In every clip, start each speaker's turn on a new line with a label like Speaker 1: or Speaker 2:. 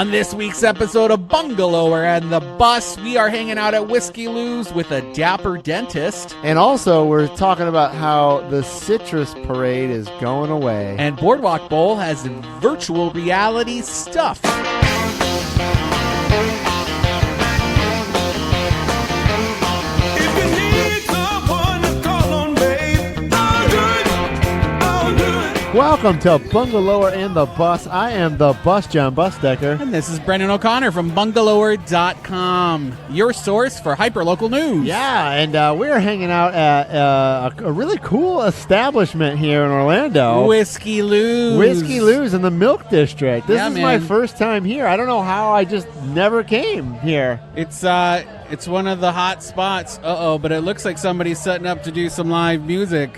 Speaker 1: On this week's episode of Bungalower and the Bus, we are hanging out at Whiskey Lou's with a Dapper dentist.
Speaker 2: And also, we're talking about how the Citrus Parade is going away.
Speaker 1: And Boardwalk Bowl has virtual reality stuff.
Speaker 2: Welcome to Bungalower and the Bus. I am the Bus, John Busdecker.
Speaker 1: And this is Brendan O'Connor from Bungalower.com, your source for hyperlocal news.
Speaker 2: Yeah, and we're hanging out at a really cool establishment here in Orlando.
Speaker 1: Whiskey Lou's.
Speaker 2: Whiskey Lou's in the Milk District. This is my
Speaker 1: man.
Speaker 2: first time here. I don't know how I just never came here.
Speaker 1: It's one of the hot spots. But it looks like somebody's setting up to do some live music.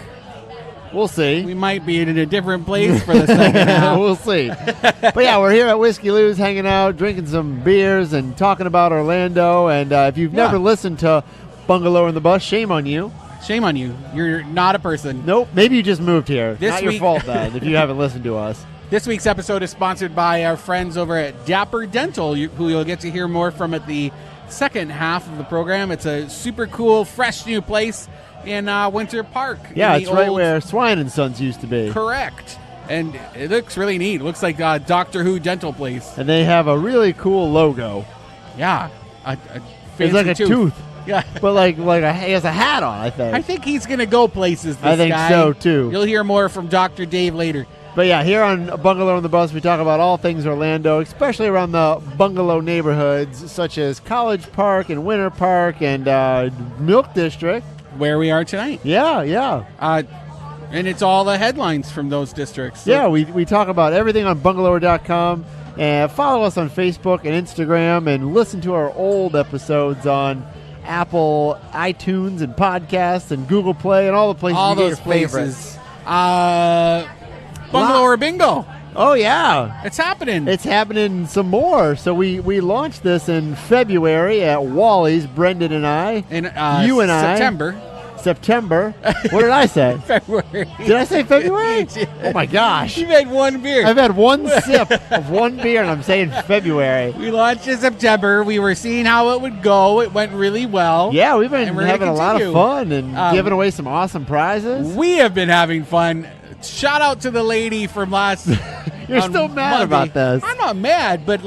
Speaker 2: We'll see.
Speaker 1: We might be in a different place for the second half.
Speaker 2: We'll see. But yeah, we're here at Whiskey Lou's hanging out, drinking some beers and talking about Orlando. And if you've never listened to Bungalower and the Bus, shame on you.
Speaker 1: Shame on you. You're not a person.
Speaker 2: Nope. Maybe you just moved here. Not your
Speaker 1: week-
Speaker 2: fault then if you haven't listened to us.
Speaker 1: This week's episode is sponsored by our friends over at Dapper Dental, who you'll get to hear more from at the second half of the program. It's a super cool, fresh new place in Winter Park.
Speaker 2: Yeah, it's right where Swine and Sons used to be.
Speaker 1: Correct. And it looks really neat. It looks like a Doctor Who dental place.
Speaker 2: And they have a really cool logo.
Speaker 1: Yeah.
Speaker 2: It's like a tooth.
Speaker 1: Yeah.
Speaker 2: But he has a hat on, I think.
Speaker 1: I think he's going to go places, this
Speaker 2: I think
Speaker 1: guy.
Speaker 2: so, too.
Speaker 1: You'll hear more from Dr. Dave later.
Speaker 2: But yeah, here on Bungalow on the Bus, we talk about all things Orlando, especially around the bungalow neighborhoods, such as College Park and Winter Park and Milk District.
Speaker 1: Where we are tonight.
Speaker 2: Yeah.
Speaker 1: And it's all the headlines from those districts. So.
Speaker 2: Yeah, we talk about everything on Bungalower.com. And follow us on Facebook and Instagram and listen to our old episodes on Apple, iTunes, and podcasts and Google Play and all the places
Speaker 1: all
Speaker 2: you get
Speaker 1: those
Speaker 2: your
Speaker 1: places.
Speaker 2: favorites.
Speaker 1: Bungalower Bingo.
Speaker 2: Oh, yeah.
Speaker 1: It's happening.
Speaker 2: It's happening some more. So we launched this in February at Wally's, Brendan and I.
Speaker 1: In
Speaker 2: you and September. What did I say?
Speaker 1: February.
Speaker 2: Did I say February? Oh, my gosh.
Speaker 1: You've had one beer.
Speaker 2: I've had one sip of one beer, and I'm saying February.
Speaker 1: We launched in September. We were seeing how it would go. It went really well.
Speaker 2: Yeah, we've been
Speaker 1: And we're
Speaker 2: having a
Speaker 1: gonna
Speaker 2: lot of
Speaker 1: continue.
Speaker 2: fun and giving away some awesome prizes.
Speaker 1: We have been having fun. Shout out to the lady from last
Speaker 2: You're
Speaker 1: on
Speaker 2: still mad
Speaker 1: Monday.
Speaker 2: about this.
Speaker 1: I'm not mad, but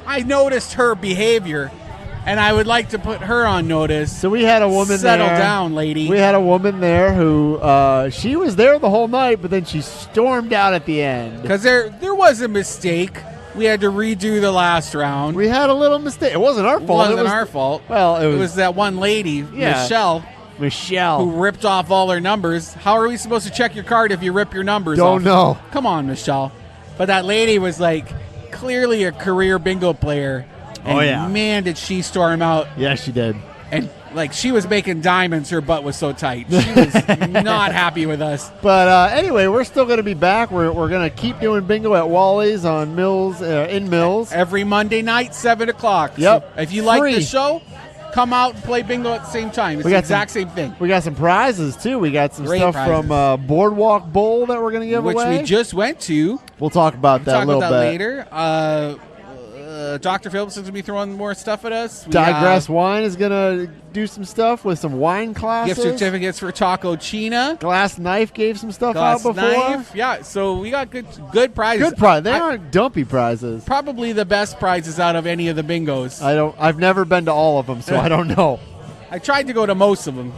Speaker 1: I noticed her behavior, and I would like to put her on notice.
Speaker 2: So we had a woman
Speaker 1: Settle
Speaker 2: there.
Speaker 1: down, lady.
Speaker 2: We had a woman there who she was there the whole night, but then she stormed out at the end.
Speaker 1: Because there was a mistake. We had to redo the last round.
Speaker 2: We had a little mistake. It wasn't our fault.
Speaker 1: It wasn't our fault.
Speaker 2: Well, it
Speaker 1: was that one lady, Michelle, who ripped off all her numbers. How are we supposed to check your card if you rip your numbers off?
Speaker 2: Don't know.
Speaker 1: Come on, Michelle. But that lady was clearly a career bingo player. And man, did she storm out.
Speaker 2: Yeah, she did.
Speaker 1: And she was making diamonds. Her butt was so tight. She was not happy with us.
Speaker 2: But anyway, we're still going to be back. We're going to keep doing bingo at Wally's on Mills, in Mills.
Speaker 1: Every Monday night, 7 o'clock.
Speaker 2: Yep.
Speaker 1: So if you like
Speaker 2: Free.
Speaker 1: the show, come out and play bingo at the same time. It's the exact same thing.
Speaker 2: We got some prizes, too. We got some
Speaker 1: Great
Speaker 2: stuff
Speaker 1: prizes.
Speaker 2: from Boardwalk Bowl that we're going to give
Speaker 1: Which
Speaker 2: away.
Speaker 1: we just went to.
Speaker 2: We'll talk about that a little bit
Speaker 1: later. Dr. Phillips is going to be throwing more stuff at us.
Speaker 2: Digress Wine is going to do some stuff with some wine classes.
Speaker 1: Gift certificates for Taco China.
Speaker 2: Glass Knife gave some stuff out before.
Speaker 1: Knife. Yeah, so we got good prizes.
Speaker 2: Good prize. They aren't dumpy prizes.
Speaker 1: Probably the best prizes out of any of the bingos.
Speaker 2: I've never been to all of them, so I don't know.
Speaker 1: I tried to go to most of them.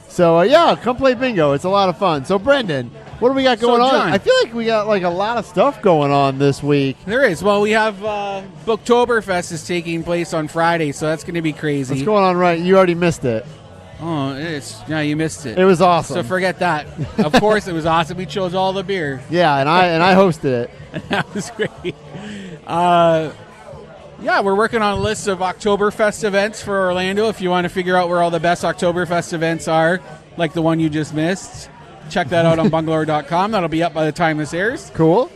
Speaker 2: So, come play bingo. It's a lot of fun. So, Brendan, what do we got going
Speaker 1: John,
Speaker 2: on? I feel like we got a lot of stuff going on this week.
Speaker 1: There is. Well, we have Booktoberfest is taking place on Friday, so that's going to be crazy.
Speaker 2: What's going on right? You already missed it.
Speaker 1: Oh, you missed it.
Speaker 2: It was awesome.
Speaker 1: So forget that. Of course it was awesome. We chose all the beer.
Speaker 2: Yeah, and I hosted it.
Speaker 1: That was great. We're working on a list of Oktoberfest events for Orlando. If you want to figure out where all the best Oktoberfest events are, like the one you just missed, Check that out on Bungalower.com. That'll be up by the time this airs.
Speaker 2: Cool.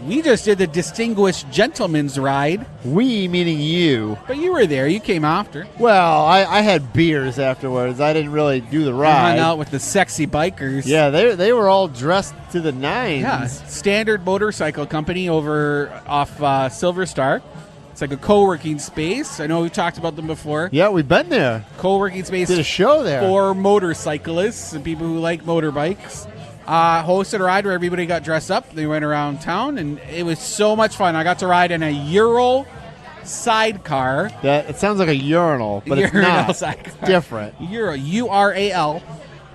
Speaker 1: We just did the Distinguished Gentleman's Ride.
Speaker 2: We, meaning you.
Speaker 1: But you were there. You came after.
Speaker 2: Well, I had beers afterwards. I didn't really do the ride.
Speaker 1: Hung out with the sexy bikers.
Speaker 2: Yeah, they were all dressed to the nines.
Speaker 1: Yeah, Standard Motorcycle Company over off Silver Star. It's like a co-working space. I know we've talked about them before.
Speaker 2: Yeah, we've been there.
Speaker 1: Co-working space.
Speaker 2: Did a show there.
Speaker 1: For motorcyclists and people who like motorbikes. Hosted a ride where everybody got dressed up. They went around town, and it was so much fun. I got to ride in a Ural sidecar.
Speaker 2: It sounds like a urinal, but it's not.
Speaker 1: Sidecar.
Speaker 2: It's different.
Speaker 1: Ural.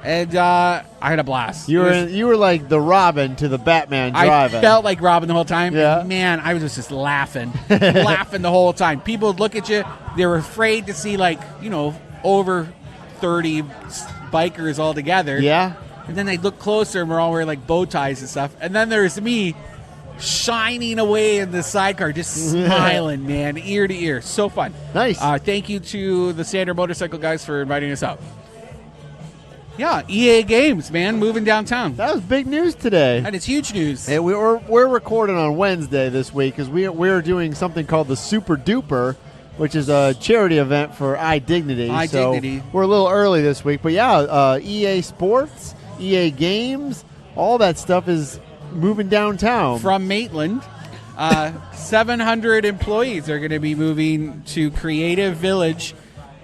Speaker 1: And I had a blast.
Speaker 2: You were like the Robin to the Batman driving.
Speaker 1: I felt like Robin the whole time.
Speaker 2: Yeah.
Speaker 1: Man, I was just laughing. Laughing the whole time. People would look at you. They were afraid to see, over 30 bikers all together.
Speaker 2: Yeah.
Speaker 1: And then they'd look closer, and we're all wearing, bow ties and stuff. And then there's me shining away in the sidecar, just smiling, man, ear to ear. So fun.
Speaker 2: Nice.
Speaker 1: Thank you to the Standard Motorcycle guys for inviting us out. Yeah, EA Games, man, moving downtown.
Speaker 2: That was big news today.
Speaker 1: That is huge news.
Speaker 2: And we're recording on Wednesday this week because we're doing something called the Super Duper, which is a charity event for iDignity.
Speaker 1: iDignity.
Speaker 2: So we're a little early this week. But yeah, EA Sports, EA Games, all that stuff is moving downtown.
Speaker 1: From Maitland, 700 employees are going to be moving to Creative Village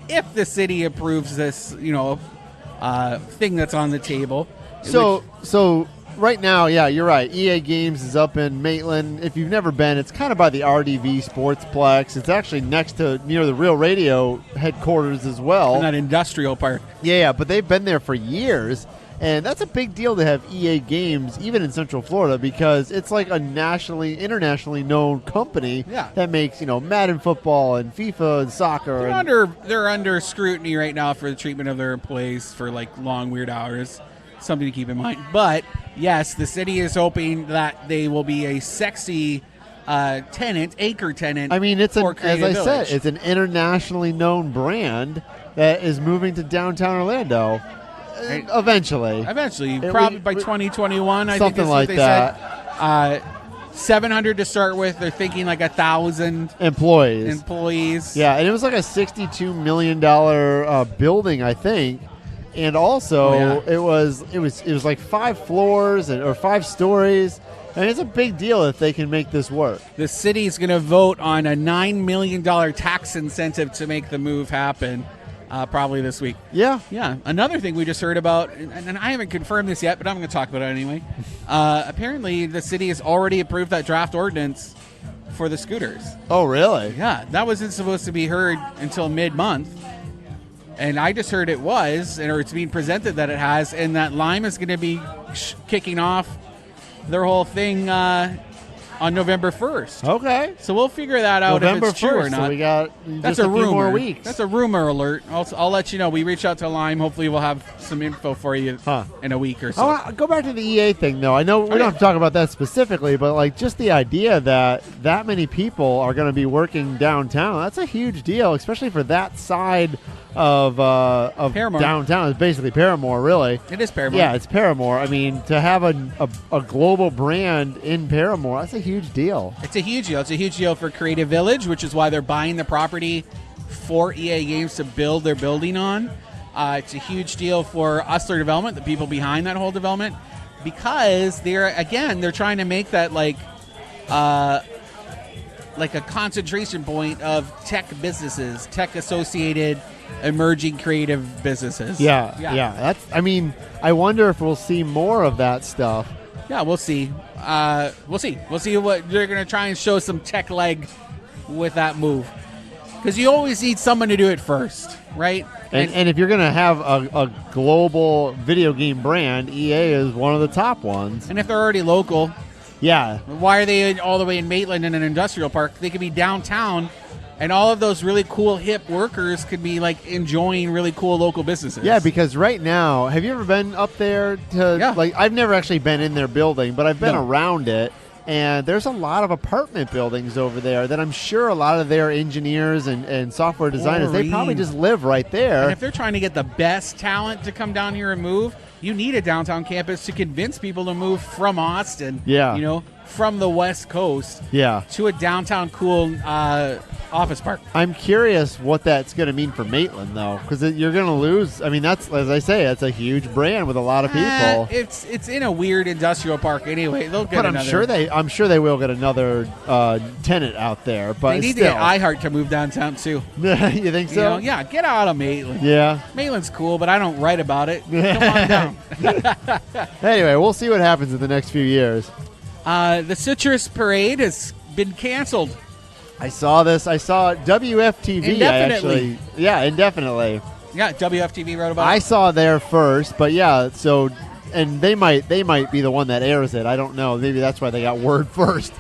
Speaker 1: if the city approves this, thing that's on the table.
Speaker 2: So right now, yeah, you're right. EA Games is up in Maitland. If you've never been, it's kind of by the RDV Sportsplex. It's actually near the Real Radio headquarters as well.
Speaker 1: In that industrial park.
Speaker 2: Yeah, but they've been there for years. And that's a big deal to have EA Games, even in Central Florida, because it's like a internationally known company that makes, Madden football and FIFA and soccer.
Speaker 1: They're under scrutiny right now for the treatment of their employees for long, weird hours. Something to keep in mind. But yes, the city is hoping that they will be a sexy anchor tenant.
Speaker 2: I mean, as I
Speaker 1: Village.
Speaker 2: said, it's an internationally known brand that is moving to downtown Orlando. Eventually,
Speaker 1: probably by 2021. I think
Speaker 2: something
Speaker 1: is
Speaker 2: like
Speaker 1: what they
Speaker 2: that.
Speaker 1: said. 700 to start with. They're thinking 1,000
Speaker 2: employees. Yeah, and it was like a $62 million building, I think. And also, it was like 5 floors or 5 stories. And it's a big deal if they can make this work.
Speaker 1: The city's going to vote on a $9 million tax incentive to make the move happen. Probably this week.
Speaker 2: Yeah.
Speaker 1: Another thing we just heard about, and I haven't confirmed this yet, but I'm going to talk about it anyway. Apparently, the city has already approved that draft ordinance for the scooters.
Speaker 2: Oh, really?
Speaker 1: Yeah. That wasn't supposed to be heard until mid-month. And I just heard it was, or it's being presented that it has, and that Lime is going to be kicking off their whole thing on November 1st.
Speaker 2: Okay.
Speaker 1: So we'll figure that out
Speaker 2: November
Speaker 1: if it's true
Speaker 2: 1st,
Speaker 1: or not.
Speaker 2: So we got
Speaker 1: That's
Speaker 2: just a few
Speaker 1: rumor.
Speaker 2: more weeks.
Speaker 1: That's a rumor alert. I'll let you know. We reached out to Lime. Hopefully we'll have some info for you in a week or so.
Speaker 2: I'll go back to the EA thing, though. I know we don't have to talk about that specifically, but just the idea that many people are going to be working downtown, that's a huge deal, especially for that side of downtown. It's basically Paramore, really.
Speaker 1: It is Paramore.
Speaker 2: Yeah, it's Paramore. I mean, to have a global brand in Paramore, that's a huge deal.
Speaker 1: It's a huge deal. It's a huge deal for Creative Village, which is why they're buying the property for EA Games to build their building on. It's a huge deal for Usler Development, the people behind that whole development, because they're trying to make that like a concentration point of tech businesses, tech associated emerging creative businesses.
Speaker 2: Yeah. I wonder if we'll see more of that stuff.
Speaker 1: Yeah, we'll see. We'll see what they're going to try and show some tech leg with that move. Because you always need someone to do it first, right?
Speaker 2: And if you're going to have a global video game brand, EA is one of the top ones.
Speaker 1: And if they're already local,
Speaker 2: yeah.
Speaker 1: Why are they all the way in Maitland in an industrial park? They could be downtown, and all of those really cool hip workers could be enjoying really cool local businesses.
Speaker 2: Yeah, because right now, have you ever been up there to I've never actually been in their building, but I've been around it. And there's a lot of apartment buildings over there that I'm sure a lot of their engineers and software designers, they probably just live right there.
Speaker 1: And if they're trying to get the best talent to come down here and move, you need a downtown campus to convince people to move from Austin, from the West Coast to a downtown cool office park.
Speaker 2: I'm curious what that's going to mean for Maitland, though, because you're going to lose. I mean, that's, as I say, that's a huge brand with a lot of people.
Speaker 1: It's in a weird industrial park anyway. They'll get
Speaker 2: I'm sure they will get another tenant out there. But
Speaker 1: they need to get iHeart to move downtown too.
Speaker 2: You think so?
Speaker 1: Yeah, get out of Maitland.
Speaker 2: Yeah,
Speaker 1: Maitland's cool, but I don't write about it. Come on down.
Speaker 2: Anyway, we'll see what happens in the next few years.
Speaker 1: The Citrus Parade has been canceled.
Speaker 2: I saw this. I saw WFTV.
Speaker 1: Indefinitely.
Speaker 2: Indefinitely.
Speaker 1: Yeah, WFTV wrote about it.
Speaker 2: I saw there first, but and they might be the one that airs it. I don't know. Maybe that's why they got word first.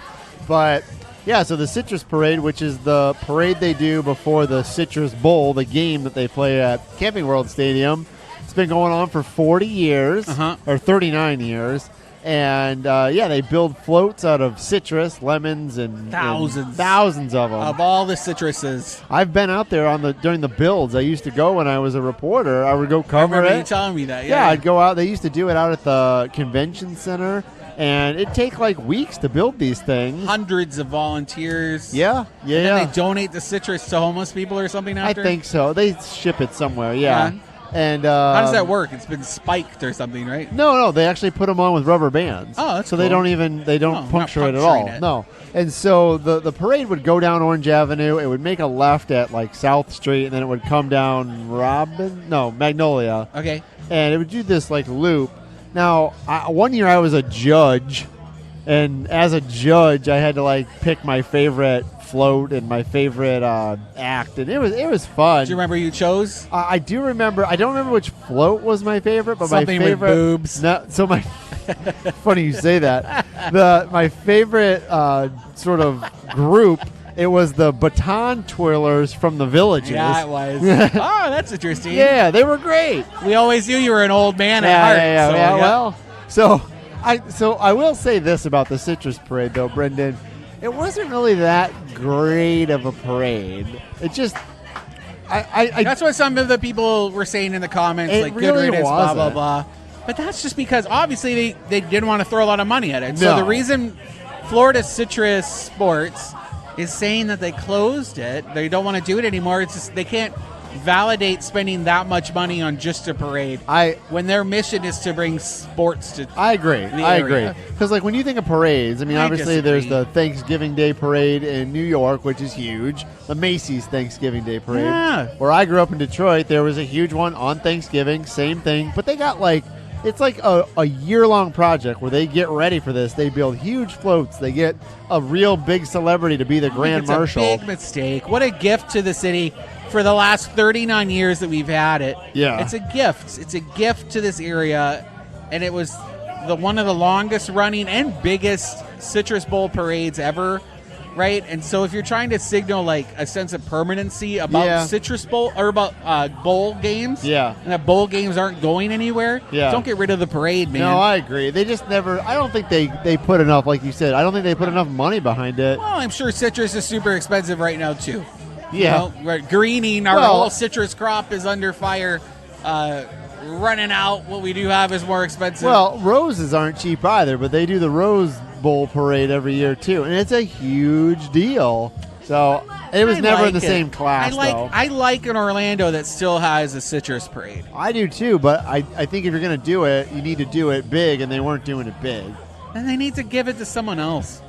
Speaker 2: But yeah, so the Citrus Parade, which is the parade they do before the Citrus Bowl, the game that they play at Camping World Stadium, it's been going on for 40 years or 39 years. And, they build floats out of citrus, lemons, and thousands of them.
Speaker 1: Of all the citruses.
Speaker 2: I've been out there during the builds. I used to go when I was a reporter. I would go cover it.
Speaker 1: I remember you telling me that.
Speaker 2: Yeah, I'd go out. They used to do it out at the convention center. And it'd take like weeks to build these things.
Speaker 1: Hundreds of volunteers.
Speaker 2: Yeah.
Speaker 1: And then they donate the citrus to homeless people or something after?
Speaker 2: I think so. They ship it somewhere, yeah. And
Speaker 1: how does that work? It's been spiked or something, right?
Speaker 2: No, they actually put them on with rubber bands.
Speaker 1: Oh, that's
Speaker 2: so
Speaker 1: cool.
Speaker 2: they don't puncture it at all. No. And so the parade would go down Orange Avenue. It would make a left at like South Street, and then it would come down Magnolia.
Speaker 1: Okay.
Speaker 2: And it would do this like loop. Now, one year I was a judge, and as a judge, I had to like pick my favorite float and my favorite act, and it was fun.
Speaker 1: Do you remember you chose?
Speaker 2: I do remember. I don't remember which float was my favorite, but
Speaker 1: something
Speaker 2: my favorite
Speaker 1: with boobs.
Speaker 2: No, so my funny you say that. My favorite sort of group. It was the baton twirlers from the Villages.
Speaker 1: Yeah, it was. Oh, that's interesting.
Speaker 2: Yeah, they were great.
Speaker 1: We always knew you were an old man at heart.
Speaker 2: Yeah. Well, so I will say this about the Citrus Parade, though, Brendan. It wasn't really that great of a parade. It just,
Speaker 1: that's what some of the people were saying in the comments, like
Speaker 2: really
Speaker 1: good riddance, blah,
Speaker 2: wasn't.
Speaker 1: blah, blah. But that's just because obviously they didn't want to throw a lot of money at it. So the reason Florida Citrus Sports is saying that they closed it, they don't want to do it anymore, it's just they can't validate spending that much money on just a parade when their mission is to bring sports to
Speaker 2: I agree because like when you think of parades, I mean obviously there's the Thanksgiving Day parade in New York, which is huge, the Macy's Thanksgiving Day parade. Where I grew up in Detroit, there was a huge one on Thanksgiving, same thing, but they got like it's like a year-long project where they get ready for this. They build huge floats. They get a real big celebrity to be the grand marshal.
Speaker 1: It's a big mistake. What a gift to the city for the last 39 years that we've had it.
Speaker 2: Yeah.
Speaker 1: It's a gift. It's a gift to this area, and it was one of the longest-running and biggest Citrus Bowl parades ever, right? And so if you're trying to signal like a sense of permanency about Citrus Bowl or about bowl games, and that bowl games aren't going anywhere, don't get rid of the parade, man.
Speaker 2: No, I agree. They just never. I don't think they put enough, like you said. I don't think they put enough money behind it.
Speaker 1: Well, I'm sure citrus is super expensive right now too.
Speaker 2: Yeah,
Speaker 1: greening our whole citrus crop is under fire. Running out. What we do have is more expensive.
Speaker 2: Well, roses aren't cheap either, but they do the Rose Bowl parade every year too, and it's a huge deal. So it was never in the same class.
Speaker 1: I like an Orlando that still has a citrus parade.
Speaker 2: I do too, but I think if you're going to do it, you need to do it big, and they weren't doing it big.
Speaker 1: And they need to give it to someone else,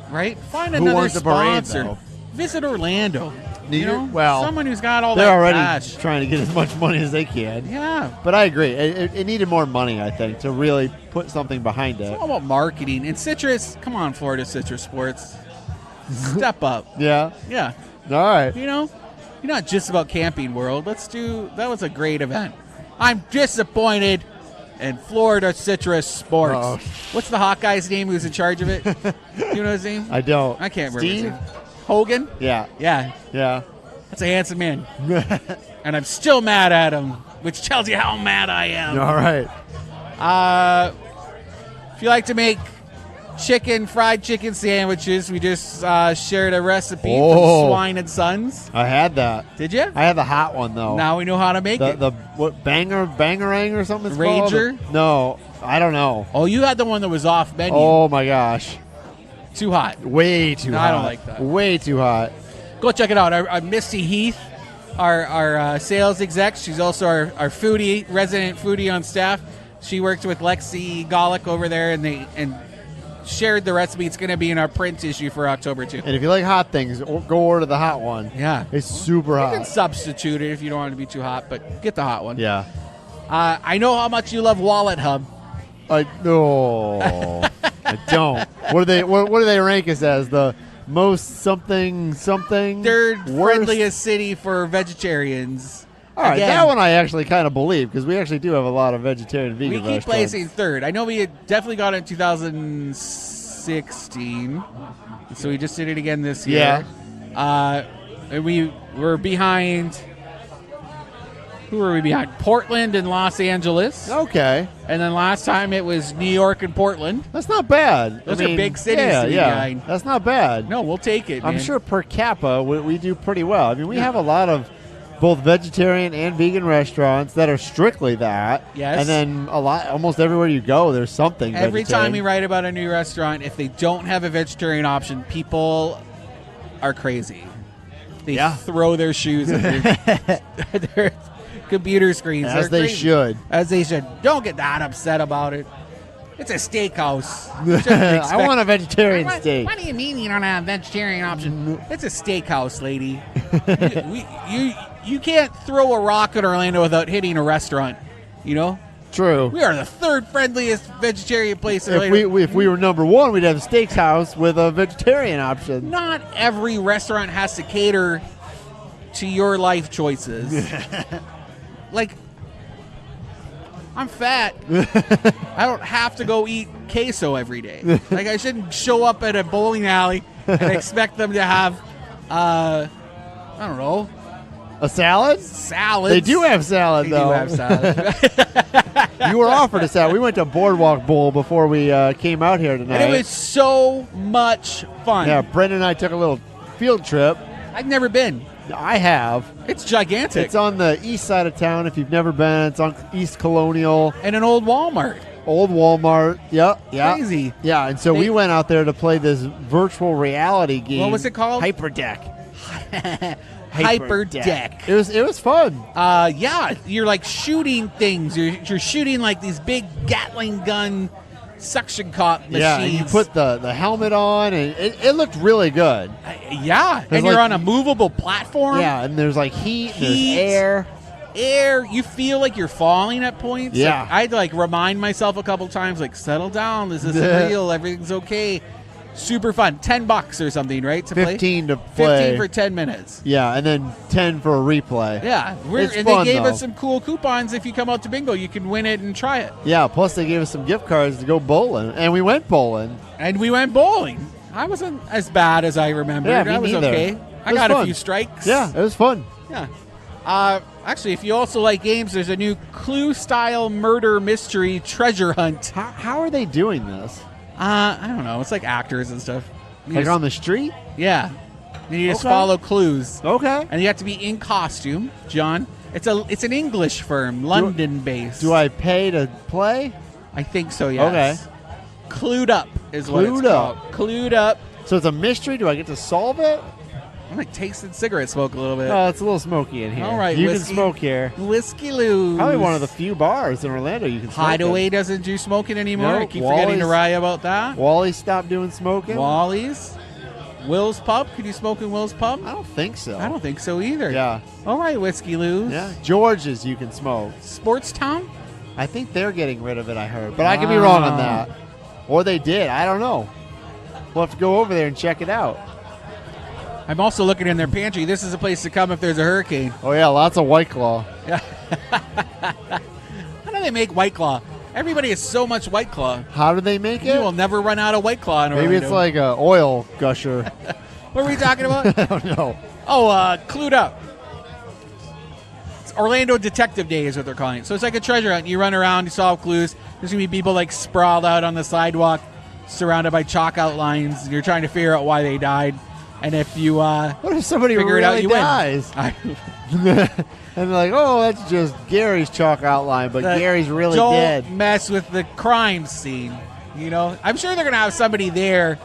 Speaker 1: right? Find another sponsor.
Speaker 2: Parade,
Speaker 1: visit Orlando.
Speaker 2: Well,
Speaker 1: someone who's got all
Speaker 2: they're
Speaker 1: that
Speaker 2: already
Speaker 1: cash.
Speaker 2: Trying to get as much money as they can.
Speaker 1: Yeah,
Speaker 2: but I agree. It needed more money, I think, to really put something behind it.
Speaker 1: It's all about marketing. And citrus, come on, Florida Citrus Sports, step up.
Speaker 2: Yeah. All right.
Speaker 1: You're not just about Camping World. That was a great event. I'm disappointed in Florida Citrus Sports.
Speaker 2: Uh-oh.
Speaker 1: What's the hot guy's name who's in charge of it? Do you know his name?
Speaker 2: I don't.
Speaker 1: I can't remember
Speaker 2: Steve?
Speaker 1: his name. Hogan?
Speaker 2: Yeah.
Speaker 1: That's a handsome man. And I'm still mad at him, which tells you how mad I am.
Speaker 2: All right.
Speaker 1: If you like to make fried chicken sandwiches. We just shared a recipe from Swine and Sons.
Speaker 2: I had that.
Speaker 1: Did you?
Speaker 2: I had the hot one though.
Speaker 1: Now we know how to make it.
Speaker 2: The what bangerang or something? It's
Speaker 1: Ranger?
Speaker 2: Called? No, I don't know.
Speaker 1: Oh, you had the one that was off menu.
Speaker 2: Oh my gosh,
Speaker 1: too hot.
Speaker 2: way too hot.
Speaker 1: I don't like that.
Speaker 2: Way too hot.
Speaker 1: Go check it out. Our Misty Heath, our sales exec. She's also our foodie, resident foodie on staff. She worked with Lexi Golick over there, and shared the recipe. It's going to be in our print issue for October too.
Speaker 2: And if you like hot things, go order the hot one.
Speaker 1: Yeah,
Speaker 2: it's super hot.
Speaker 1: You can substitute it if you don't want it to be too hot, but get the hot one.
Speaker 2: Yeah.
Speaker 1: I know how much you love Wallet Hub.
Speaker 2: No, I don't. What do they rank us as? The most something?
Speaker 1: Third friendliest city for vegetarians.
Speaker 2: All right, that one I actually kind of believe because we actually do have a lot of vegetarian and vegan
Speaker 1: restaurants. We keep placing third. I know we had definitely got it in 2016, so we just did it again this year. Yeah. And we were behind. Who were we behind? Portland and Los Angeles.
Speaker 2: Okay.
Speaker 1: And then last time it was New York and Portland.
Speaker 2: That's not bad.
Speaker 1: Those are big cities to be behind.
Speaker 2: That's not bad.
Speaker 1: No, we'll take it, man.
Speaker 2: I'm sure per capita we do pretty well. I mean, we have a lot of both vegetarian and vegan restaurants that are strictly that.
Speaker 1: Yes.
Speaker 2: And then almost everywhere you go, there's something
Speaker 1: Every time we write about a new restaurant, if they don't have a vegetarian option, people are crazy. They throw their shoes at their computer screens.
Speaker 2: As they should.
Speaker 1: As they should. Don't get that upset about it. It's a steakhouse.
Speaker 2: I want a vegetarian steak.
Speaker 1: What do you mean you don't have a vegetarian option? It's a steakhouse, lady. You can't throw a rock at Orlando without hitting a restaurant. You know?
Speaker 2: True.
Speaker 1: We are the third friendliest vegetarian place in Orlando.
Speaker 2: If we were number one, we'd have a steakhouse with a vegetarian option.
Speaker 1: Not every restaurant has to cater to your life choices. Like, I'm fat. I don't have to go eat queso every day. Like, I shouldn't show up at a bowling alley and expect them to have, I don't know.
Speaker 2: A salad?
Speaker 1: Salads.
Speaker 2: They do have salad,
Speaker 1: they
Speaker 2: though.
Speaker 1: They do have salad.
Speaker 2: You were offered a salad. We went to Boardwalk Bowl before we came out here tonight.
Speaker 1: And it was so much fun.
Speaker 2: Yeah, Brendan and I took a little field trip.
Speaker 1: I've never been.
Speaker 2: I have.
Speaker 1: It's gigantic.
Speaker 2: It's on the east side of town. If you've never been, it's on East Colonial.
Speaker 1: And an old Walmart.
Speaker 2: Old Walmart. Yep. Yeah.
Speaker 1: Crazy.
Speaker 2: Yeah, and so we went out there to play this virtual reality game.
Speaker 1: What was it called?
Speaker 2: Hyperdeck.
Speaker 1: Hyperdeck.
Speaker 2: It was fun.
Speaker 1: Yeah, you're like shooting things. You're shooting like these big Gatling gun suction cup machines.
Speaker 2: Yeah, and you put the helmet on, and it looked really good.
Speaker 1: Yeah, and you're on a movable platform.
Speaker 2: Yeah, and there's like heat. There's
Speaker 1: air. You feel like you're falling at points.
Speaker 2: Yeah.
Speaker 1: Like, I had to like remind myself a couple times, like, settle down. This isn't real. Everything's okay. Super fun. $10 or something, right? To
Speaker 2: 15
Speaker 1: play?
Speaker 2: to play.
Speaker 1: 15 for 10 minutes.
Speaker 2: Yeah, and then 10 for a replay.
Speaker 1: Yeah.
Speaker 2: It's
Speaker 1: fun, they gave us some cool coupons. If you come out to bingo, you can win it and try it.
Speaker 2: Yeah, plus they gave us some gift cards to go bowling. And we went bowling.
Speaker 1: I wasn't as bad as I remembered.
Speaker 2: Yeah, me
Speaker 1: I was
Speaker 2: neither.
Speaker 1: okay. I got
Speaker 2: fun.
Speaker 1: A few strikes.
Speaker 2: Yeah, it was fun.
Speaker 1: Yeah. Actually, if you also like games, there's a new Clue-style murder mystery treasure hunt.
Speaker 2: How are they doing this?
Speaker 1: I don't know. It's like actors and stuff.
Speaker 2: On the street?
Speaker 1: Yeah. And you just follow clues.
Speaker 2: Okay.
Speaker 1: And you have to be in costume, John. It's an English firm, London-based.
Speaker 2: Do I pay to play?
Speaker 1: I think so, yes.
Speaker 2: Okay.
Speaker 1: Clued Up is what it's called. Clued Up.
Speaker 2: So it's a mystery? Do I get to solve it?
Speaker 1: I'm like tasting cigarette smoke a little bit.
Speaker 2: Oh, it's a little smoky in here.
Speaker 1: All right,
Speaker 2: you can smoke here.
Speaker 1: Whiskey Lou's.
Speaker 2: Probably one of the few bars in Orlando you can smoke.
Speaker 1: Hideaway doesn't do smoking anymore.
Speaker 2: No,
Speaker 1: I keep forgetting to write about that.
Speaker 2: Wally stopped doing smoking.
Speaker 1: Wally's. Will's Pub. Could you smoke in Will's Pub?
Speaker 2: I don't think so.
Speaker 1: I don't think so either.
Speaker 2: Yeah.
Speaker 1: All right, Whiskey Lou's.
Speaker 2: Yeah. George's you can smoke.
Speaker 1: Sports Town?
Speaker 2: I think they're getting rid of it, I heard. But I could be wrong on that. Or they did. I don't know. We'll have to go over there and check it out.
Speaker 1: I'm also looking in their pantry. This is a place to come if there's a hurricane.
Speaker 2: Oh, yeah, lots of White Claw.
Speaker 1: Yeah. How do they make White Claw? Everybody has so much White Claw.
Speaker 2: How do they make it?
Speaker 1: You will never run out of White Claw in Orlando.
Speaker 2: Maybe it's like an oil gusher.
Speaker 1: What were we talking about?
Speaker 2: I don't know.
Speaker 1: Oh, Clued Up. It's Orlando Detective Day is what they're calling it. So it's like a treasure hunt. You run around, you solve clues. There's going to be people like sprawled out on the sidewalk surrounded by chalk outlines. And you're trying to figure out why they died. And if you
Speaker 2: what if somebody
Speaker 1: figure
Speaker 2: really
Speaker 1: it out, you
Speaker 2: dies?
Speaker 1: win.
Speaker 2: And they're like, oh, that's just Gary's chalk outline, but Gary's really
Speaker 1: don't
Speaker 2: dead.
Speaker 1: mess with the crime scene. You know, I'm sure they're gonna have somebody there,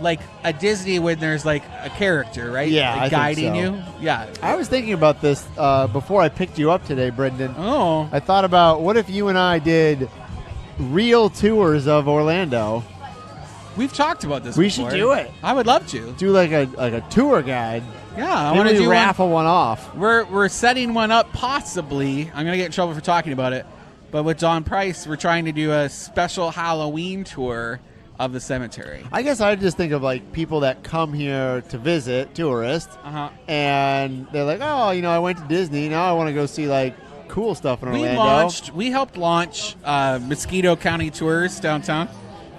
Speaker 1: like a Disney when there's like a character, right?
Speaker 2: Yeah,
Speaker 1: like
Speaker 2: I
Speaker 1: guiding
Speaker 2: think so.
Speaker 1: you. Yeah.
Speaker 2: I was thinking about this before I picked you up today, Brendan.
Speaker 1: Oh.
Speaker 2: I thought about what if you and I did real tours of Orlando?
Speaker 1: We've talked about this.
Speaker 2: We
Speaker 1: before.
Speaker 2: should do it.
Speaker 1: I would love to.
Speaker 2: Do like a tour guide.
Speaker 1: Yeah, I
Speaker 2: Maybe
Speaker 1: want to
Speaker 2: we
Speaker 1: do
Speaker 2: raffle one off.
Speaker 1: We're setting one up possibly. I'm gonna get in trouble for talking about it, but with Don Price, we're trying to do a special Halloween tour of the cemetery.
Speaker 2: I guess I just think of like people that come here to visit, tourists, and they're like, oh, I went to Disney. Now I want to go see like cool stuff in Orlando.
Speaker 1: We helped launch Mosquito County Tours downtown.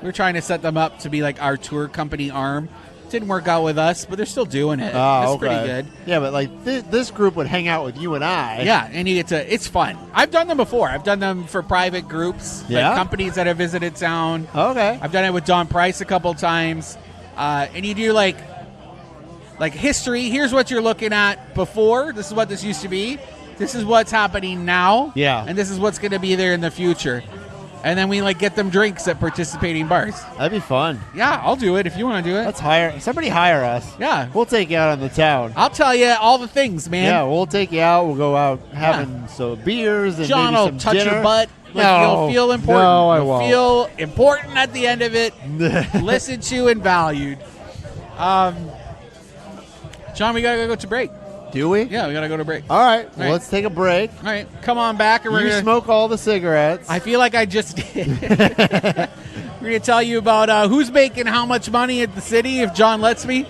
Speaker 1: We were trying to set them up to be like our tour company arm. Didn't work out with us, but they're still doing it. It's pretty good.
Speaker 2: Yeah, but like this group would hang out with you and I.
Speaker 1: Yeah, and you get to. It's fun. I've done them before. I've done them for private groups, like companies that have visited town.
Speaker 2: Okay.
Speaker 1: I've done it with Don Price a couple times, and you do like history. Here's what you're looking at before. This is what this used to be. This is what's happening now.
Speaker 2: Yeah.
Speaker 1: And this is what's going to be there in the future. And then we get them drinks at participating bars.
Speaker 2: That'd be fun.
Speaker 1: Yeah, I'll do it if you want to do it.
Speaker 2: Let's hire somebody. Hire us.
Speaker 1: Yeah,
Speaker 2: we'll take you out on the town.
Speaker 1: I'll tell you all the things, man.
Speaker 2: Yeah, we'll take you out. We'll go out having some beers and
Speaker 1: John
Speaker 2: maybe
Speaker 1: will
Speaker 2: some
Speaker 1: touch
Speaker 2: dinner.
Speaker 1: your butt.
Speaker 2: No,
Speaker 1: you'll feel important.
Speaker 2: No, I
Speaker 1: you'll
Speaker 2: won't.
Speaker 1: feel important at the end of it. Listened to and valued. John, we gotta go to break.
Speaker 2: Do we?
Speaker 1: Yeah, we gotta go to break.
Speaker 2: All right. Well, let's take a break.
Speaker 1: All right, come on back, and we're
Speaker 2: You
Speaker 1: gonna
Speaker 2: smoke all the cigarettes.
Speaker 1: I feel like I just did. We're going to tell you about who's making how much money at the city, if John lets me.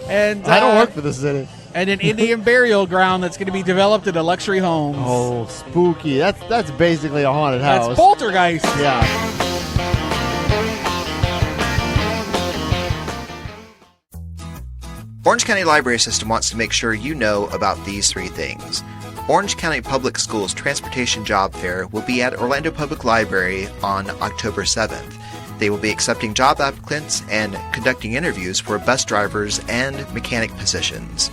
Speaker 1: And
Speaker 2: I don't work for the city.
Speaker 1: And an Indian burial ground that's going to be developed into luxury homes.
Speaker 2: Oh, spooky. That's basically a haunted house.
Speaker 1: That's poltergeist.
Speaker 2: Yeah.
Speaker 3: Orange County Library System wants to make sure you know about these three things. Orange County Public Schools Transportation Job Fair will be at Orlando Public Library on October 7th. They will be accepting job applicants and conducting interviews for bus drivers and mechanic positions.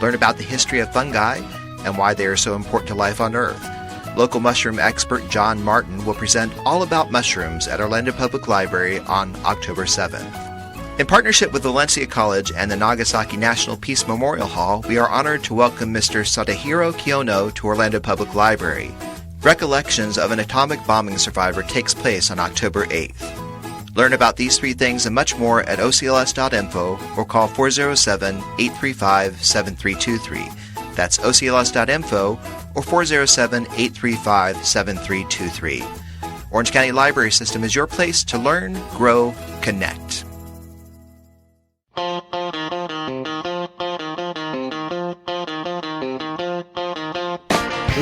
Speaker 3: Learn about the history of fungi and why they are so important to life on Earth. Local mushroom expert John Martin will present all about mushrooms at Orlando Public Library on October 7th. In partnership with Valencia College and the Nagasaki National Peace Memorial Hall, we are honored to welcome Mr. Sadahiro Kiyono to Orlando Public Library. Recollections of an atomic bombing survivor takes place on October 8th. Learn about these three things and much more at ocls.info or call 407-835-7323. That's ocls.info or 407-835-7323. Orange County Library System is your place to learn, grow, connect.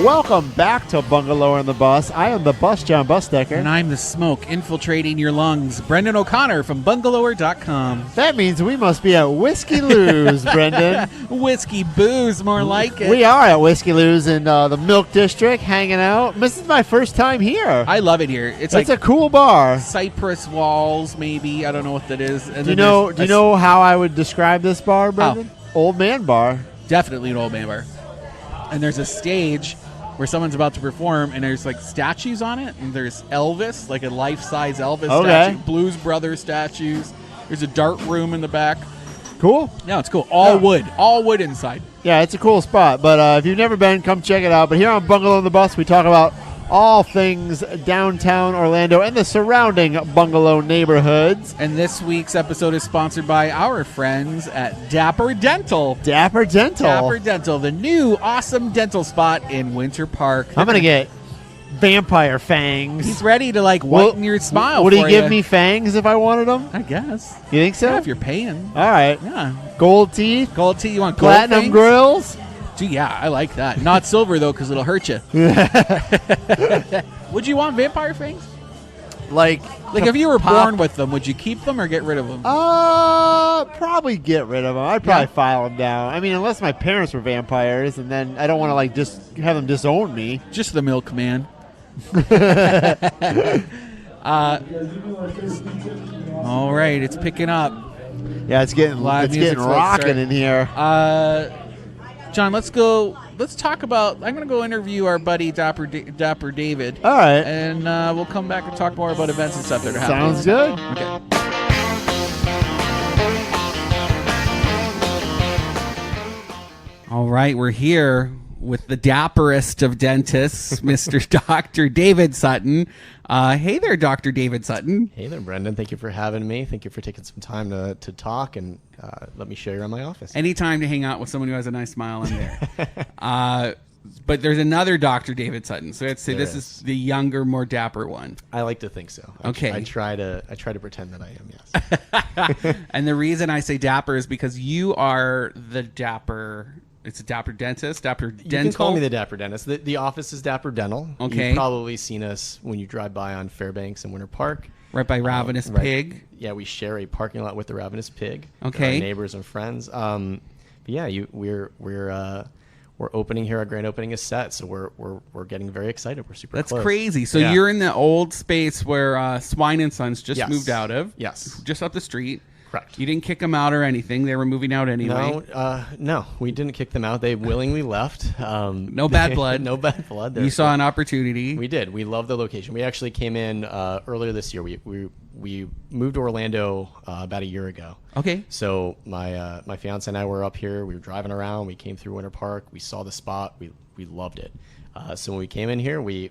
Speaker 2: Welcome back to Bungalower on the Bus. I am the bus, John Busdecker.
Speaker 1: And I'm the smoke infiltrating your lungs, Brendan O'Connor from Bungalower.com.
Speaker 2: That means we must be at Whiskey Lou's, Brendan.
Speaker 1: Whiskey booze, more like it.
Speaker 2: We are at Whiskey Lou's in the Milk District, hanging out. This is my first time here.
Speaker 1: I love it here. It's like
Speaker 2: a cool bar.
Speaker 1: Cypress walls, maybe. I don't know what that is. And
Speaker 2: do you know how I would describe this bar, Brendan? Old man bar.
Speaker 1: Definitely an old man bar. And there's a stage where someone's about to perform, and there's like statues on it, and there's Elvis, like a life-size Elvis statue, Blues Brothers statues. There's a dart room in the back.
Speaker 2: Cool.
Speaker 1: Yeah, it's cool. All wood inside.
Speaker 2: Yeah, it's a cool spot. But if you've never been, come check it out. But here on Bungalow on the Bus, we talk about all things downtown Orlando and the surrounding bungalow neighborhoods.
Speaker 1: And this week's episode is sponsored by our friends at Dapper Dental.
Speaker 2: Dapper Dental.
Speaker 1: Dapper Dental, the new awesome dental spot in Winter Park.
Speaker 2: I'm going to get vampire fangs.
Speaker 1: He's ready to whiten your smile.
Speaker 2: Would he give me fangs if I wanted them?
Speaker 1: I guess.
Speaker 2: You think so?
Speaker 1: Yeah, if you're paying.
Speaker 2: All right.
Speaker 1: Yeah.
Speaker 2: Gold teeth.
Speaker 1: Gold teeth. You want gold
Speaker 2: platinum
Speaker 1: fangs?
Speaker 2: grills?
Speaker 1: Dude, yeah, I like that. Not silver, though, because it'll hurt you. Would you want vampire fangs?
Speaker 2: Like
Speaker 1: if you were born with them, would you keep them or get rid of them?
Speaker 2: Probably get rid of them. I'd probably file them down. I mean, unless my parents were vampires, and then I don't want to just have them disown me.
Speaker 1: Just the milkman. All right, it's picking up.
Speaker 2: Yeah, it's getting rocking in here.
Speaker 1: John, let's go. Let's talk about. I'm going to go interview our buddy Dapper David.
Speaker 2: All right,
Speaker 1: and we'll come back and talk more about events and stuff that are happening.
Speaker 2: Sounds good.
Speaker 1: Okay. All right, we're here with the dapperest of dentists, Mr. Dr. David Sutton. Hey there, Dr. David Sutton.
Speaker 4: Hey there, Brendan. Thank you for having me. Thank you for taking some time to talk and let me show you around my office.
Speaker 1: Anytime to hang out with someone who has a nice smile, I'm there. But there's another Dr. David Sutton, so let's say this is the younger, more dapper one.
Speaker 4: I like to think so.
Speaker 1: Okay.
Speaker 4: I try to pretend that I am, yes.
Speaker 1: And the reason I say dapper is because you are the dapper. It's a Dapper dentist, Dapper Dental.
Speaker 4: You can call me the Dapper dentist. The office is Dapper Dental.
Speaker 1: Okay.
Speaker 4: You've probably seen us when you drive by on Fairbanks and Winter Park.
Speaker 1: Right by Ravenous Pig.
Speaker 4: Yeah, we share a parking lot with the Ravenous Pig.
Speaker 1: Okay.
Speaker 4: Our neighbors and friends. But yeah, we're opening here. Our grand opening is set, so we're getting very excited. We're super.
Speaker 1: That's
Speaker 4: close.
Speaker 1: crazy. So you're in the old space where Swine and Sons just moved out of.
Speaker 4: Yes.
Speaker 1: Just up the street.
Speaker 4: Correct.
Speaker 1: You didn't kick them out or anything. They were moving out anyway.
Speaker 4: No, we didn't kick them out. They willingly left.
Speaker 1: No bad blood.
Speaker 4: No bad blood.
Speaker 1: You saw an opportunity.
Speaker 4: We did. We love the location. We actually came in earlier this year. We moved to Orlando about a year ago.
Speaker 1: Okay.
Speaker 4: So my fiance and I were up here. We were driving around. We came through Winter Park. We saw the spot. We loved it. So when we came in here, we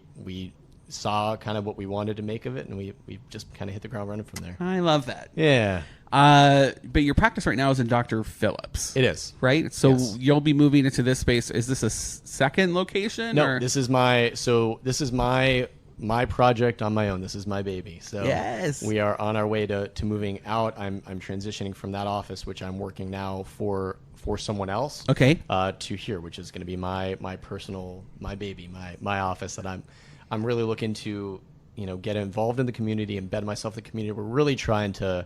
Speaker 4: saw kind of what we wanted to make of it, and we just kind of hit the ground running from there.
Speaker 1: I love that.
Speaker 4: Yeah.
Speaker 1: But your practice right now is in Dr. Phillips.
Speaker 4: It is.
Speaker 1: Right? So
Speaker 4: Yes.
Speaker 1: you'll be moving into this space. Is this a second location?
Speaker 4: No,
Speaker 1: or?
Speaker 4: this is my project on my own. This is my baby. So
Speaker 1: yes.
Speaker 4: We are on our way to moving out. I'm transitioning from that office, which I'm working now for someone else.
Speaker 1: Okay.
Speaker 4: To here, which is going to be my personal, my baby, my office that I'm really looking to, get involved in the community, embed myself in the community. We're really trying to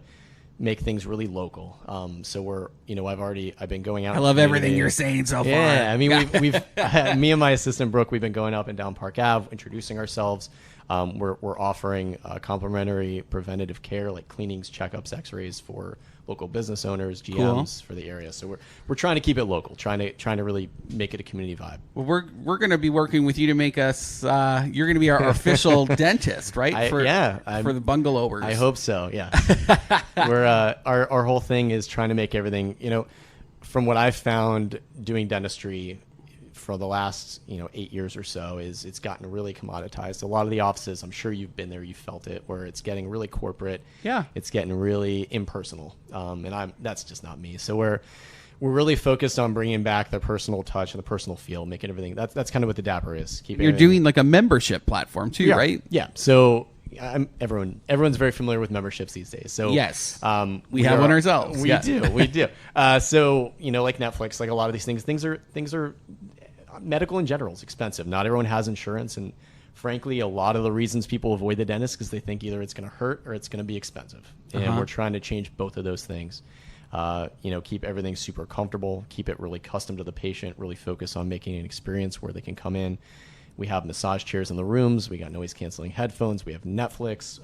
Speaker 4: make things really local. So we're, I've been going out.
Speaker 1: I love everything you're saying so far.
Speaker 4: Yeah, I mean, we've me and my assistant Brooke, we've been going up and down Park Ave, introducing ourselves. We're offering complimentary preventative care like cleanings, checkups, X-rays for local business owners, GMs for the area. So we're trying to keep it local, trying to really make it a community vibe.
Speaker 1: Well, we're going to be working with you to make us. You're going to be our official dentist, right? For the Bungalowers.
Speaker 4: I hope so. Yeah. We're our whole thing is trying to make everything. From what I've found doing dentistry for the last 8 years or so, is it's gotten really commoditized. A lot of the offices, I'm sure you've been there, you felt it, where it's getting really corporate.
Speaker 1: Yeah,
Speaker 4: it's getting really impersonal, and that's just not me. So we're really focused on bringing back the personal touch and the personal feel, making everything. That's kind of what the Dapper is.
Speaker 1: You're doing like a membership platform too, right?
Speaker 4: Yeah. So everyone's very familiar with memberships these days. So
Speaker 1: yes, we have one ourselves.
Speaker 4: We do. So like Netflix, like a lot of these things are medical in general is expensive. Not everyone has insurance, and frankly, a lot of the reasons people avoid the dentist because they think either it's going to hurt or it's going to be expensive. And we're trying to change both of those things. Keep everything super comfortable, keep it really custom to the patient, really focus on making an experience where they can come in. We have massage chairs in the rooms. We got noise canceling headphones. We have Netflix.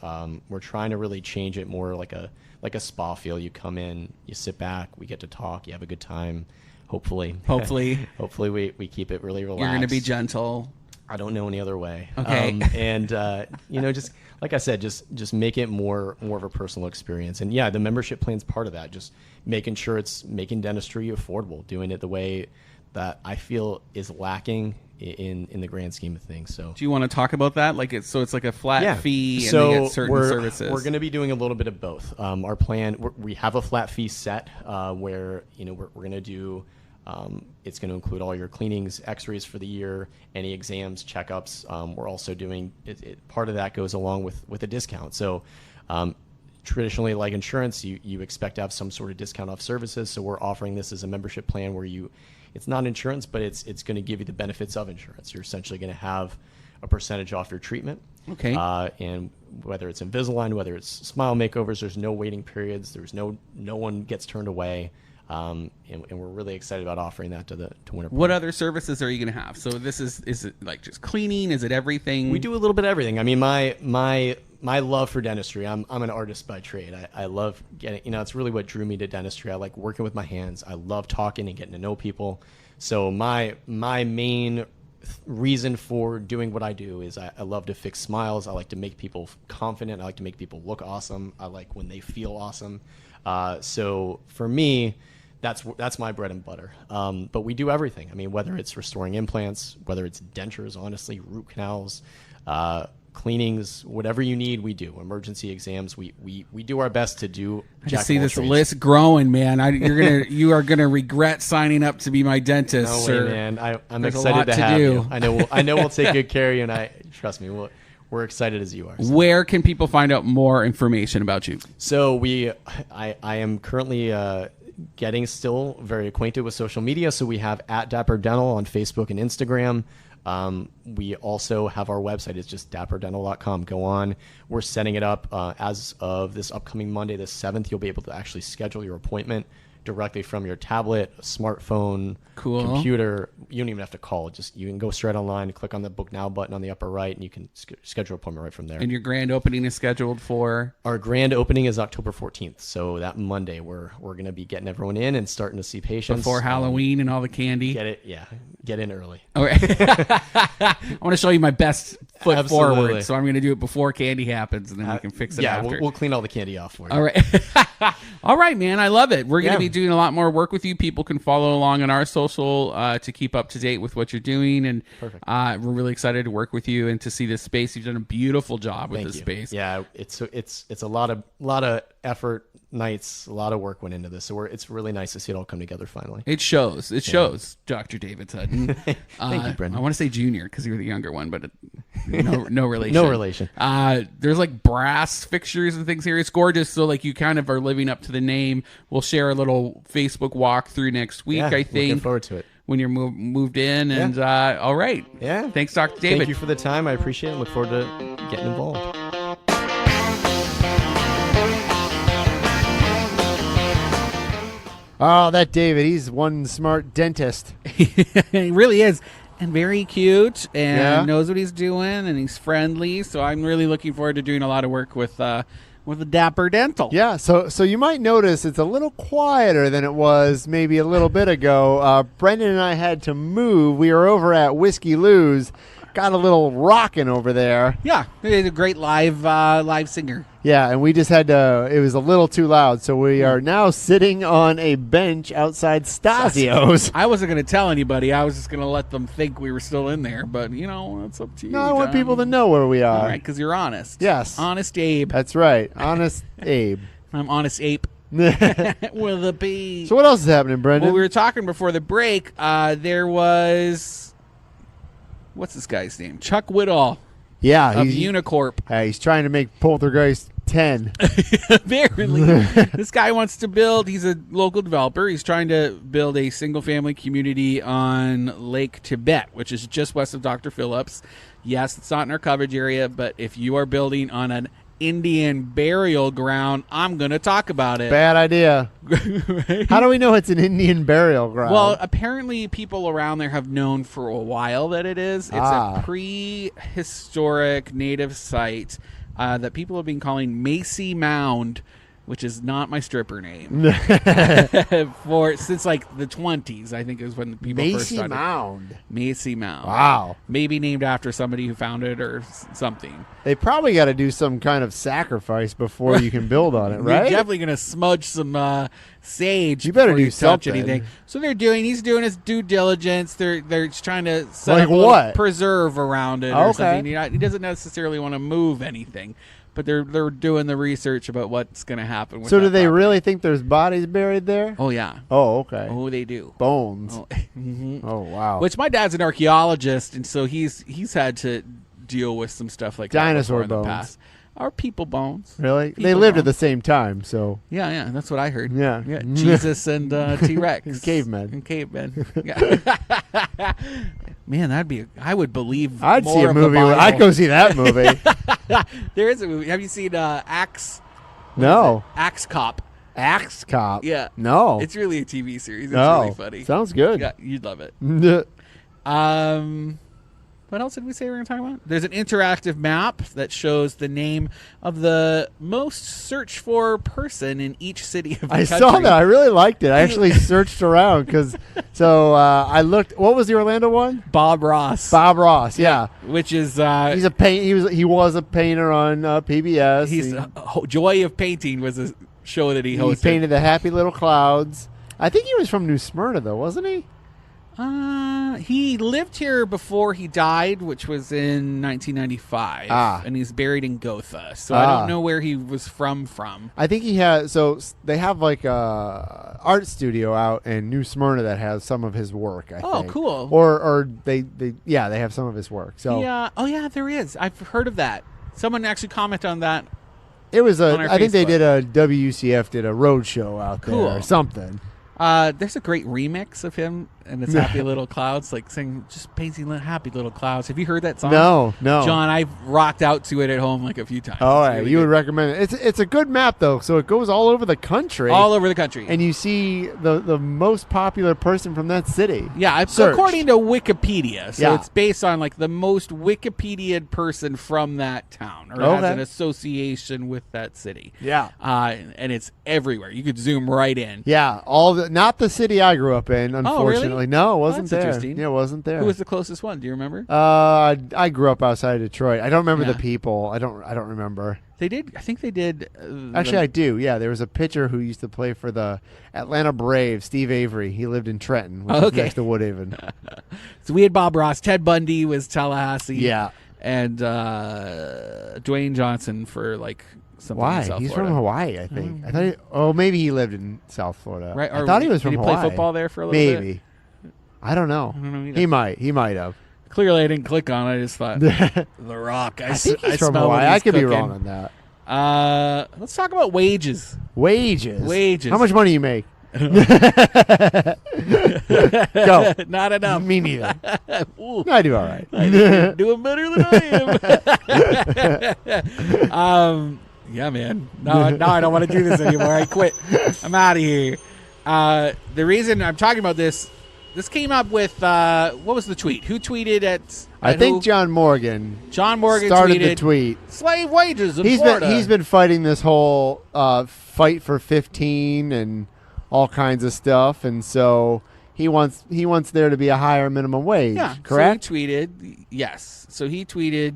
Speaker 4: We're trying to really change it more like a spa feel. You come in, you sit back, we get to talk, you have a good time. Hopefully, we keep it really relaxed.
Speaker 1: You're going to be gentle.
Speaker 4: I don't know any other way.
Speaker 1: Okay.
Speaker 4: Just like I said, just make it more of a personal experience. And yeah, the membership plan's part of that. Just making sure it's making dentistry affordable, doing it the way that I feel is lacking in the grand scheme of things. So,
Speaker 1: do you want to talk about that? It's like a flat fee, and
Speaker 4: so
Speaker 1: they get certain services.
Speaker 4: We're going to be doing a little bit of both. Our plan, we have a flat fee set where we're going to do. It's going to include all your cleanings, X-rays for the year, any exams, checkups. We're also doing part of that goes along with a discount. So traditionally, like insurance, you expect to have some sort of discount off services. So we're offering this as a membership plan where it's not insurance, but it's going to give you the benefits of insurance. You're essentially going to have a percentage off your treatment.
Speaker 1: Okay.
Speaker 4: And whether it's Invisalign, whether it's smile makeovers, there's no waiting periods. There's no one gets turned away. And we're really excited about offering that to Winter Park.
Speaker 1: What other services are you going to have? So is it like just cleaning? Is it everything?
Speaker 4: We do a little bit of everything. I mean, my my love for dentistry. I'm an artist by trade. I love getting, it's really what drew me to dentistry. I like working with my hands. I love talking and getting to know people. So my main reason for doing what I do is I love to fix smiles. I like to make people confident. I like to make people look awesome. I like when they feel awesome. So for me, that's my bread and butter. But we do everything. I mean, whether it's restoring implants, whether it's dentures, honestly, root canals, cleanings, whatever you need, we do. Emergency exams, we do our best to do.
Speaker 1: I just see this list growing, man. You are gonna regret signing up to be my dentist.
Speaker 4: No way, man. I'm
Speaker 1: There's
Speaker 4: excited to have
Speaker 1: do.
Speaker 4: you. I know we'll take good care of you, and trust me, we're excited as you are. So.
Speaker 1: Where can people find out more information about you?
Speaker 4: So I am currently getting still very acquainted with social media. So we have @Dapper Dental on Facebook and Instagram. We also have our website. It's just dapperdental.com. Go on. We're setting it up as of this upcoming Monday, the 7th. You'll be able to actually schedule your appointment directly from your tablet, smartphone, computer. You don't even have to call. You can go straight online, click on the Book Now button on the upper right, and you can schedule an appointment right from there.
Speaker 1: And your grand opening is scheduled for?
Speaker 4: Our grand opening is October 14th. So that Monday, we're going to be getting everyone in and starting to see patients.
Speaker 1: Before Halloween and all the candy?
Speaker 4: Get in early.
Speaker 1: Okay. I want to show you my best foot
Speaker 4: Absolutely.
Speaker 1: forward, so I'm going to do it before candy happens, and then we can fix it after.
Speaker 4: We'll clean all the candy off for you.
Speaker 1: All right. All right, man. I love it. We're going to be doing a lot more work with you. People can follow along on our social to keep up to date with what you're doing. And we're really excited to work with you and to see this space. You've done a beautiful job with this space.
Speaker 4: Yeah, it's a lot of effort, nights, a lot of work went into this. So it's really nice to see it all come together finally.
Speaker 1: It shows. It shows, Dr. David Sutton.
Speaker 4: Thank you, Brendan.
Speaker 1: I want to say junior because you're the younger one, but no relation.
Speaker 4: No relation.
Speaker 1: There's like brass fixtures and things here. It's gorgeous. So like you kind of are living up to the name. We'll share a little Facebook walkthrough next week, I think.
Speaker 4: Looking forward to it.
Speaker 1: When you're moved in. And all right.
Speaker 4: Yeah.
Speaker 1: Thanks, Dr. David.
Speaker 4: Thank you for the time. I appreciate it and look forward to getting involved.
Speaker 2: Oh, that David, he's one smart dentist.
Speaker 1: He really is. And very cute and knows what he's doing, and he's friendly. So I'm really looking forward to doing a lot of work with the Dapper Dental.
Speaker 2: Yeah, so you might notice it's a little quieter than it was maybe a little bit ago. Brendan and I had to move. We were over at Whiskey Lou's. Got a little rocking over there.
Speaker 1: Yeah, he's a great live singer.
Speaker 2: Yeah, and we just had to, it was a little too loud, so we are now sitting on a bench outside Stasio's.
Speaker 1: I wasn't going to tell anybody. I was just going to let them think we were still in there, but, it's up to you.
Speaker 2: No, I want people to know where we are.
Speaker 1: All right, because you're honest.
Speaker 2: Yes.
Speaker 1: Honest Abe.
Speaker 2: That's right. Honest Abe.
Speaker 1: I'm Honest Ape. With a B.
Speaker 2: So what else is happening, Brendan?
Speaker 1: Well, we were talking before the break. There was, what's this guy's name? Chuck Whittall.
Speaker 2: Yeah.
Speaker 1: Of Unicorp.
Speaker 2: He's trying to make Poltergeist 10.
Speaker 1: Apparently. This guy wants to build, he's a local developer. He's trying to build a single-family community on Lake Tibet, which is just west of Dr. Phillips. Yes, it's not in our coverage area, but if you are building on an Indian burial ground, I'm going to talk about it.
Speaker 2: Bad idea.
Speaker 1: Right?
Speaker 2: How do we know it's an Indian burial ground?
Speaker 1: Well, apparently people around there have known for a while that it is. It's a prehistoric native site that people have been calling Macy Mound, which is not my stripper name. Since like the 20s, I think is when people first started. Macy Mound.
Speaker 2: Wow.
Speaker 1: Maybe named after somebody who found it or something.
Speaker 2: They probably got to do some kind of sacrifice before you can build on it, right?
Speaker 1: You're definitely going to smudge some sage.
Speaker 2: You better
Speaker 1: before
Speaker 2: do
Speaker 1: touch
Speaker 2: something.
Speaker 1: anything. So he's doing his due diligence. They're trying to set
Speaker 2: like
Speaker 1: up a little
Speaker 2: what?
Speaker 1: preserve around it or something. He doesn't necessarily want to move anything. But they're doing the research about what's going to happen with
Speaker 2: So do they
Speaker 1: property.
Speaker 2: really think there's bodies buried there?
Speaker 1: Oh, yeah.
Speaker 2: Oh, okay.
Speaker 1: Oh, they do.
Speaker 2: Bones.
Speaker 1: Oh, mhm.
Speaker 2: Oh, wow.
Speaker 1: Which my dad's an archaeologist, and so he's had to deal with some stuff like
Speaker 2: Dinosaur
Speaker 1: that before in
Speaker 2: bones.
Speaker 1: the past. Or people bones.
Speaker 2: Really?
Speaker 1: People
Speaker 2: they lived at
Speaker 1: bones.
Speaker 2: the same time, so.
Speaker 1: Yeah, that's what I heard.
Speaker 2: Yeah.
Speaker 1: Jesus and T-Rex.
Speaker 2: And cavemen.
Speaker 1: And cavemen. Yeah. Man, I would believe
Speaker 2: I'd
Speaker 1: more
Speaker 2: see a
Speaker 1: of the
Speaker 2: movie.
Speaker 1: Bible.
Speaker 2: I'd go see that movie.
Speaker 1: There is a movie. Have you seen Axe?
Speaker 2: No.
Speaker 1: Axe Cop.
Speaker 2: Axe Cop.
Speaker 1: Yeah.
Speaker 2: No.
Speaker 1: It's really a TV series. It's
Speaker 2: No.
Speaker 1: really funny.
Speaker 2: Sounds good.
Speaker 1: Yeah, you'd love it. What else did we say we were going to talk about? There's an interactive map that shows the name of the most searched for person in each city of the country.
Speaker 2: I saw that. I really liked it. I actually searched around I looked. What was the Orlando one?
Speaker 1: Bob Ross.
Speaker 2: Bob Ross. Yeah.
Speaker 1: Which is
Speaker 2: He's a paint. He was a painter on PBS.
Speaker 1: Joy of Painting was a show that he hosted.
Speaker 2: He painted the happy little clouds. I think he was from New Smyrna, though, wasn't he?
Speaker 1: He lived here before he died, which was in 1995, and he's buried in Gotha. So I don't know where he was from. I
Speaker 2: think he has. So they have like a art studio out in New Smyrna that has some of his work. I think.
Speaker 1: Cool.
Speaker 2: Or they have some of his work. So
Speaker 1: yeah, there is. I've heard of that. Someone actually commented on that.
Speaker 2: It was I think they did a WCF did a road show out there or something.
Speaker 1: There's a great remix of him and his Happy Little Clouds, like saying, just painting happy little clouds. Have you heard that song?
Speaker 2: No.
Speaker 1: John, I've rocked out to it at home like a few times.
Speaker 2: All right, really would recommend it. It's a good map, though, so it goes all over the country.
Speaker 1: All over the country.
Speaker 2: And you see the most popular person from that city.
Speaker 1: Yeah, according to Wikipedia. So it's based on like the most Wikipedia'd person from that town or has an association with that city.
Speaker 2: Yeah.
Speaker 1: And it's everywhere. You could zoom right in.
Speaker 2: Yeah, not the city I grew up in, unfortunately.
Speaker 1: Oh, really?
Speaker 2: No, it wasn't there.
Speaker 1: Interesting.
Speaker 2: Yeah, it wasn't there.
Speaker 1: Who was the closest one? Do you remember?
Speaker 2: I grew up outside of Detroit. I don't remember the people. I don't remember.
Speaker 1: They did. I think they did.
Speaker 2: Actually, I do. Yeah, there was a pitcher who used to play for the Atlanta Braves, Steve Avery. He lived in Trenton, which is next to Woodhaven.
Speaker 1: So we had Bob Ross. Ted Bundy was Tallahassee.
Speaker 2: Yeah.
Speaker 1: And Dwayne Johnson for like something in South
Speaker 2: He's
Speaker 1: Florida.
Speaker 2: from Hawaii, I think. I thought maybe he lived in South Florida.
Speaker 1: Right.
Speaker 2: I thought he was from Hawaii.
Speaker 1: Did he play football there for a little bit?
Speaker 2: Maybe. I don't know.
Speaker 1: either.
Speaker 2: He might have.
Speaker 1: Clearly, I didn't click on it. I just thought The Rock.
Speaker 2: I think he's from Hawaii. I could be wrong on that.
Speaker 1: Let's talk about wages.
Speaker 2: Wages. How much money you make? Go.
Speaker 1: Not enough.
Speaker 2: Me neither. I do all right.
Speaker 1: You're doing better than I am. Yeah, man. No, I don't want to do this anymore. I quit. I'm out of here. The reason I'm talking about this came up with what was the tweet? Who tweeted at?
Speaker 2: I think John Morgan.
Speaker 1: John Morgan
Speaker 2: started
Speaker 1: tweeted,
Speaker 2: the tweet.
Speaker 1: Slave wages in Florida.
Speaker 2: He's been fighting this whole fight for 15 and all kinds of stuff, and so he wants there to be a higher minimum wage.
Speaker 1: Yeah,
Speaker 2: correct.
Speaker 1: So he tweeted yes. So he tweeted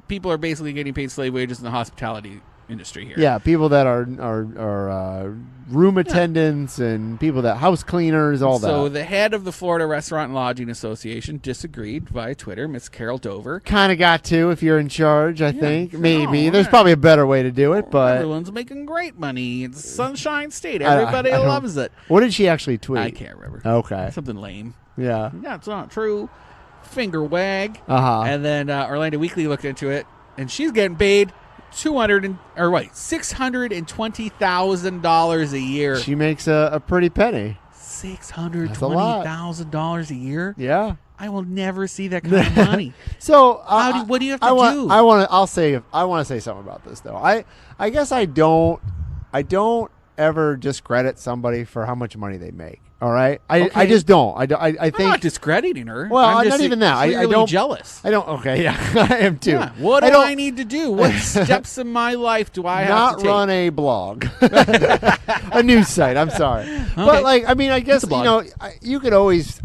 Speaker 1: people are basically getting paid slave wages in the hospitality industry here.
Speaker 2: Yeah, people that are room attendants and people that house cleaners, all that.
Speaker 1: So the head of the Florida Restaurant and Lodging Association disagreed via Twitter, Miss Carol Dover.
Speaker 2: Kind of got to if you're in charge, I think. Maybe. There's probably a better way to do it, but
Speaker 1: everyone's making great money. It's Sunshine State. Everybody loves it.
Speaker 2: What did she actually tweet?
Speaker 1: I can't remember.
Speaker 2: Okay.
Speaker 1: Something lame.
Speaker 2: Yeah.
Speaker 1: That's not true. Finger wag.
Speaker 2: Uh-huh.
Speaker 1: And then Orlando Weekly looked into it, and she's getting paid $620,000 a year.
Speaker 2: She makes a pretty penny.
Speaker 1: $620,000 a year.
Speaker 2: Yeah,
Speaker 1: I will never see that kind of money.
Speaker 2: So
Speaker 1: what do you have to do?
Speaker 2: I want to say something about this though. I guess I don't ever discredit somebody for how much money they make. All right, I just don't. I think
Speaker 1: I'm not discrediting her.
Speaker 2: Well,
Speaker 1: I'm just
Speaker 2: not even that. I don't
Speaker 1: jealous.
Speaker 2: I don't. Okay, yeah, I am too.
Speaker 1: Yeah. What do I need to do? What steps in my life do I have to take?
Speaker 2: Not run a blog, a news site. I'm sorry, but I guess you could always.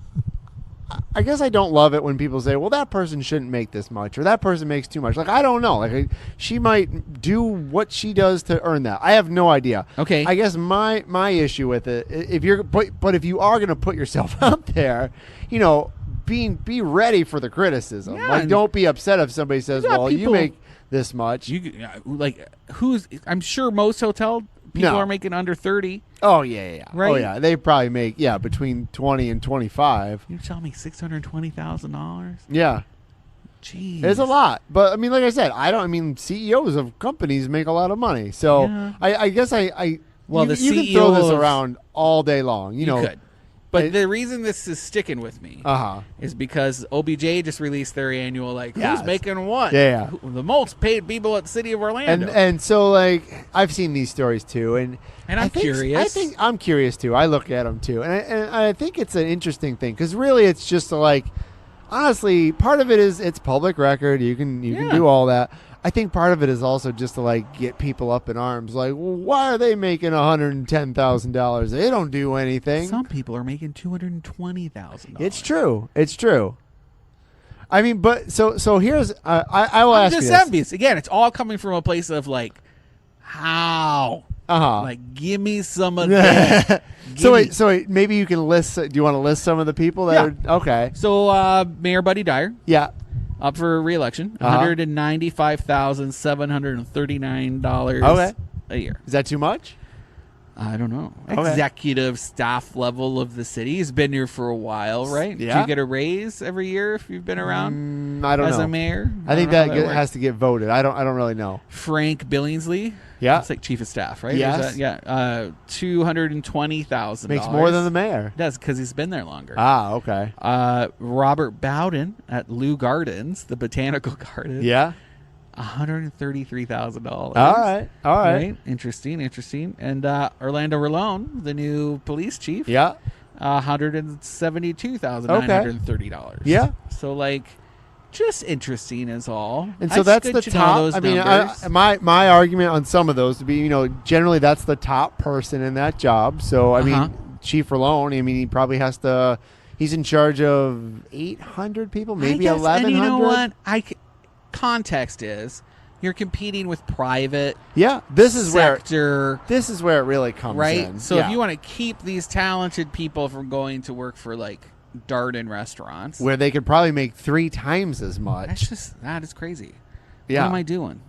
Speaker 2: I guess I don't love it when people say, "Well, that person shouldn't make this much," or "That person makes too much." Like I don't know. Like she might do what she does to earn that. I have no idea.
Speaker 1: Okay.
Speaker 2: I guess my issue with it, if you are going to put yourself out there, be ready for the criticism.
Speaker 1: Yeah,
Speaker 2: like don't be upset if somebody says, "Well, you make this much."
Speaker 1: I'm sure most hotel people are making under 30.
Speaker 2: Oh yeah.
Speaker 1: Right?
Speaker 2: Oh yeah, they probably make between 20 and 25.
Speaker 1: You tell me $620,000?
Speaker 2: Yeah.
Speaker 1: Jeez.
Speaker 2: It's a lot. But like I said, CEOs of companies make a lot of money. So I guess you can throw this around all day long. You could.
Speaker 1: But the reason this is sticking with me is because OBJ just released their annual, who's making what?
Speaker 2: Yeah.
Speaker 1: The most paid people at the city of Orlando.
Speaker 2: And so, I've seen these stories, too. And
Speaker 1: I'm curious.
Speaker 2: I think I'm curious, too. I look at them, too. And I think it's an interesting thing because really it's just honestly, part of it is it's public record. You can do all that. I think part of it is also just to like get people up in arms. Like, well, why are they making $110,000? They don't do anything.
Speaker 1: Some people are making $220,000.
Speaker 2: It's true. It's true. I mean, but so here's I will ask you
Speaker 1: this. Envious. Again, it's all coming from a place of like, how? Like, give me some of that. So wait, maybe you can list. Do you want to list some of the people that are okay? So Mayor Buddy Dyer.
Speaker 2: Yeah.
Speaker 1: Up for re-election, $195,739 a year.
Speaker 2: Is that too much?
Speaker 1: I don't know.
Speaker 2: Okay.
Speaker 1: Executive staff level of the city. He's been here for a while, right?
Speaker 2: Yeah.
Speaker 1: Do you get a raise every year if you've been around
Speaker 2: I don't
Speaker 1: as
Speaker 2: know.
Speaker 1: a mayor?
Speaker 2: I think that has to get voted. I don't really know.
Speaker 1: Frank Billingsley.
Speaker 2: Yeah.
Speaker 1: It's like chief of staff, right?
Speaker 2: Yes.
Speaker 1: $220,000.
Speaker 2: Makes more than the mayor.
Speaker 1: It does, because he's been there longer.
Speaker 2: Okay.
Speaker 1: Robert Bowden at Lou Gardens, the botanical garden.
Speaker 2: Yeah.
Speaker 1: $133,000.
Speaker 2: All right.
Speaker 1: Interesting. And Orlando Rolone, the new police chief.
Speaker 2: Yeah.
Speaker 1: $172,930.
Speaker 2: Yeah.
Speaker 1: So like, just interesting is all.
Speaker 2: And so that's the top. I mean, my argument on some of those to be, generally that's the top person in that job. So I mean, Chief Rolone, he probably has to. He's in charge of 800 people, maybe 1,100.
Speaker 1: And you know what? Context is you're competing with private.
Speaker 2: Yeah, this is
Speaker 1: sector,
Speaker 2: where it really comes
Speaker 1: right.
Speaker 2: in.
Speaker 1: So if you want to keep these talented people from going to work for like Darden restaurants,
Speaker 2: where they could probably make 3 times as much.
Speaker 1: That is crazy.
Speaker 2: Yeah.
Speaker 1: What am I doing?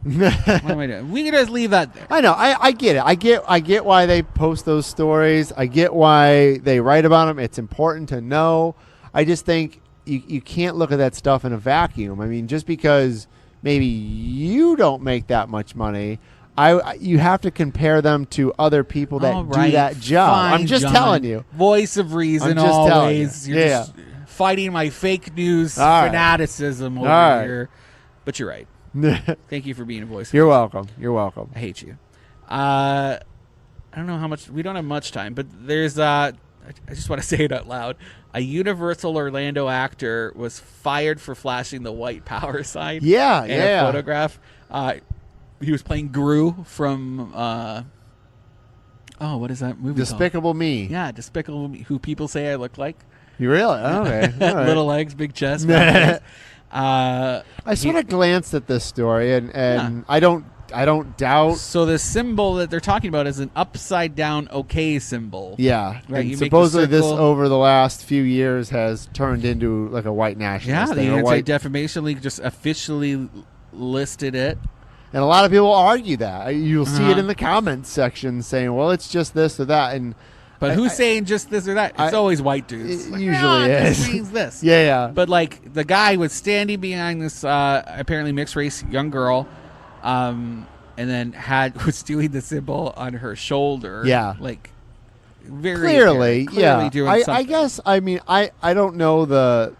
Speaker 1: We can just leave that there.
Speaker 2: I know. I get it. I get why they post those stories. I get why they write about them. It's important to know. I just think you can't look at that stuff in a vacuum. I mean, just because maybe you don't make that much money, you have to compare them to other people that do that job.
Speaker 1: Fine,
Speaker 2: I'm just telling you.
Speaker 1: Voice of reason always. You're just fighting my fake news fanaticism over here. But you're right. Thank you for being a voice.
Speaker 2: You're welcome. You're welcome.
Speaker 1: I hate you. I don't know how much. We don't have much time, but there's. I just want to say it out loud. A Universal Orlando actor was fired for flashing the white power sign.
Speaker 2: Yeah,
Speaker 1: in a photograph. He was playing Gru from. What is that movie?
Speaker 2: Despicable
Speaker 1: called?
Speaker 2: Me.
Speaker 1: Yeah, Despicable Me. Who people say I look like.
Speaker 2: You really? Okay. All right.
Speaker 1: Little legs, big chest.
Speaker 2: I sort of glanced at this story, and I don't doubt.
Speaker 1: So the symbol that they're talking about is an upside down OK symbol.
Speaker 2: Yeah,
Speaker 1: right.
Speaker 2: And supposedly this over the last few years has turned into like a white nationalist.
Speaker 1: Yeah, the Anti-Defamation League just officially listed it.
Speaker 2: And a lot of people argue that. You'll see it in the comments section saying, "Well, it's just this or that,"
Speaker 1: But who's saying just this or that? It's always white dudes.
Speaker 2: It usually is.
Speaker 1: This means this.
Speaker 2: Yeah.
Speaker 1: But like the guy was standing behind this apparently mixed race young girl, and then was doing the symbol on her shoulder.
Speaker 2: Yeah.
Speaker 1: Like very
Speaker 2: clearly yeah.
Speaker 1: Doing
Speaker 2: I guess I don't know the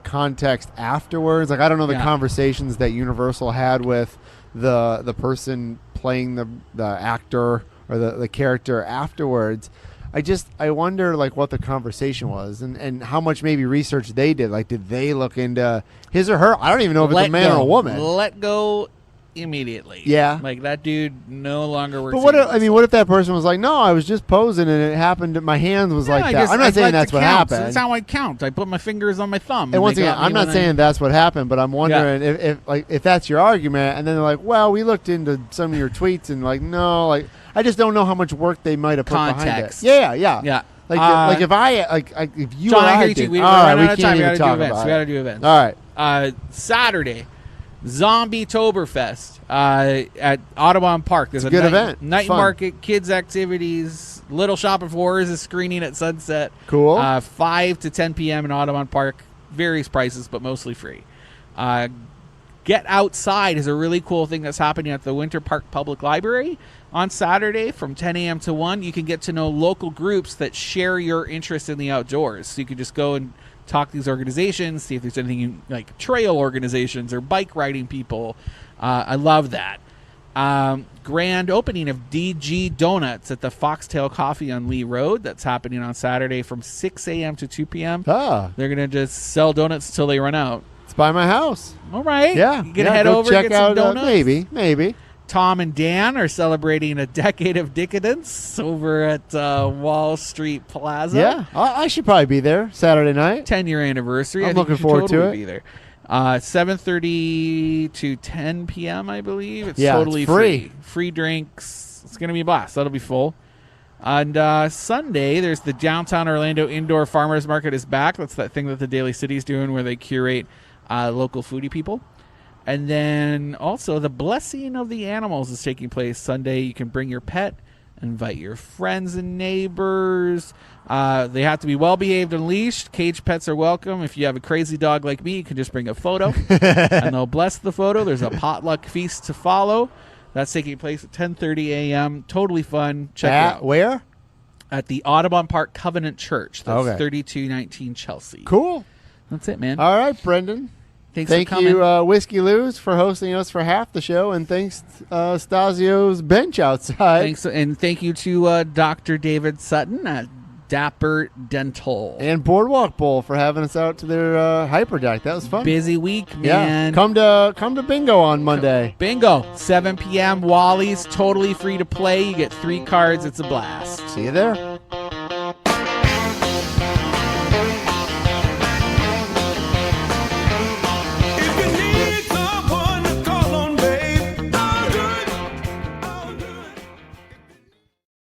Speaker 2: context afterwards. Like I don't know the conversations that Universal had with the person playing the actor or the character afterwards. I wonder like what the conversation was and how much maybe research they did. Like did they look into his or her? I don't even know if it's a man or a woman.
Speaker 1: Let go immediately.
Speaker 2: Yeah.
Speaker 1: Like that dude no longer works.
Speaker 2: But what if that person was like, no, I was just posing and it happened. My hands was like that. I'm not saying that's what happened.
Speaker 1: That's how I count. I put my fingers on my thumb.
Speaker 2: And once again, I'm not saying that's what happened, but I'm wondering if that's your argument. And then they're like, well, we looked into some of your tweets and like, no, like I just don't know how much work they might have put behind it. Yeah. Like if you
Speaker 1: John,
Speaker 2: or I
Speaker 1: did, we
Speaker 2: can't
Speaker 1: even talk about it. We got to do events.
Speaker 2: All right.
Speaker 1: Saturday, Zombie Toberfest at Audubon Park. There's a
Speaker 2: good event.
Speaker 1: Night market, kids activities, Little Shop of Horrors is screening at sunset.
Speaker 2: Cool.
Speaker 1: 5 to 10 p.m. in Audubon Park. Various prices, but mostly free. Get Outside is a really cool thing that's happening at the Winter Park Public Library on Saturday from 10 a.m. to 1. You can get to know local groups that share your interest in the outdoors. So you can just go and talk to these organizations, see if there's anything like trail organizations or bike riding people. I love that. Grand opening of DG Donuts at the Foxtail Coffee on Lee Road. That's happening on Saturday from 6 a.m. to 2 p.m.
Speaker 2: Ah,
Speaker 1: They're going to just sell donuts till they run out.
Speaker 2: it's by my house.
Speaker 1: All right.
Speaker 2: Yeah.
Speaker 1: You can
Speaker 2: yeah,
Speaker 1: head
Speaker 2: go
Speaker 1: over,
Speaker 2: check
Speaker 1: get some
Speaker 2: out,
Speaker 1: donuts.
Speaker 2: Maybe.
Speaker 1: Tom and Dan are celebrating a decade of decadence over at Wall Street Plaza.
Speaker 2: Yeah. I should probably be there Saturday night.
Speaker 1: 10-year anniversary.
Speaker 2: I'm
Speaker 1: I think
Speaker 2: looking
Speaker 1: you should
Speaker 2: forward to
Speaker 1: totally
Speaker 2: it.
Speaker 1: Be there. 7:30 to 10 p.m. I believe. It's
Speaker 2: Yeah,
Speaker 1: totally
Speaker 2: it's free.
Speaker 1: Free drinks. It's going to be a blast. That'll be full. And Sunday, there's the Downtown Orlando Indoor Farmers Market is back. That's that thing that the Daily City's doing where they curate local foodie people. And then also the Blessing of the Animals is taking place Sunday. You can bring your pet, invite your friends and neighbors. They have to be well-behaved and leashed. Cage pets are welcome. If you have a crazy dog like me, you can just bring a photo, and they'll bless the photo. There's a potluck feast to follow. That's taking place at 10:30 a.m. Totally fun. Check it out.
Speaker 2: Where?
Speaker 1: At the Audubon Park Covenant Church. That's
Speaker 2: Okay.
Speaker 1: 3219 Chelsea.
Speaker 2: Cool.
Speaker 1: That's it, man.
Speaker 2: All right, Brendan.
Speaker 1: Thanks
Speaker 2: Thank
Speaker 1: for coming.
Speaker 2: you, Whiskey Lou's, for hosting us for half the show, and thanks Stasio's bench outside.
Speaker 1: Thanks, and thank you to Dr. David Sutton at Dapper Dental.
Speaker 2: And Boardwalk Bowl for having us out to their hyper deck. That was fun.
Speaker 1: Busy week,
Speaker 2: Yeah.
Speaker 1: man.
Speaker 2: Come to Bingo on Monday.
Speaker 1: Bingo, 7 p.m. Wally's, totally free to play. You get 3 cards. It's a blast.
Speaker 2: See you there.